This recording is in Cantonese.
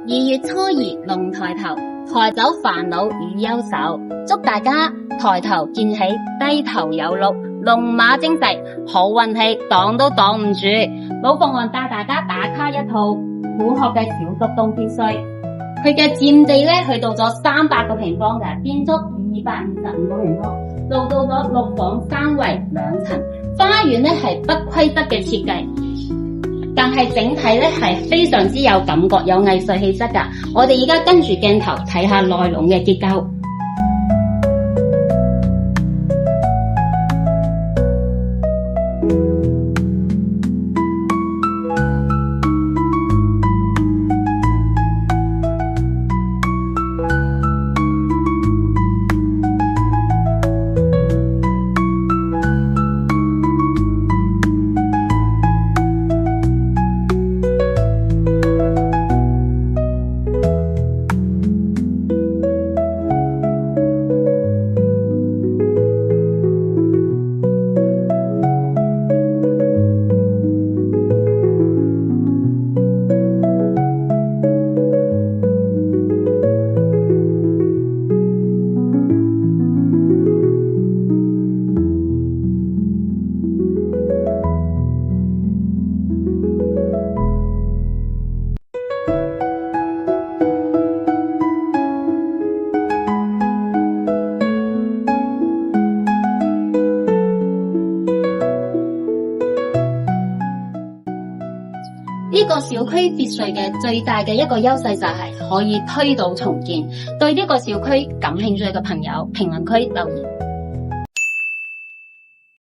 2月初2龍抬頭，抬走煩惱與憂愁，祝大家抬頭見喜，低頭有路，龍馬精神，好運氣擋都擋唔住。老鳳凰帶大家打卡一套虎鶴嘅小竹東別墅，佢嘅佔地咧去到咗300個平方嘅，建築225個平方，做到咗6房3衛2層，花園咧係不規則嘅設計。但係整體咧係非常之有感覺，有藝術氣質噶。我哋而家跟住鏡頭睇下內籠嘅結構。呢個小區別墅嘅最大嘅一個優勢就係可以推倒重建。對呢個小區感興趣嘅朋友，評論區留言。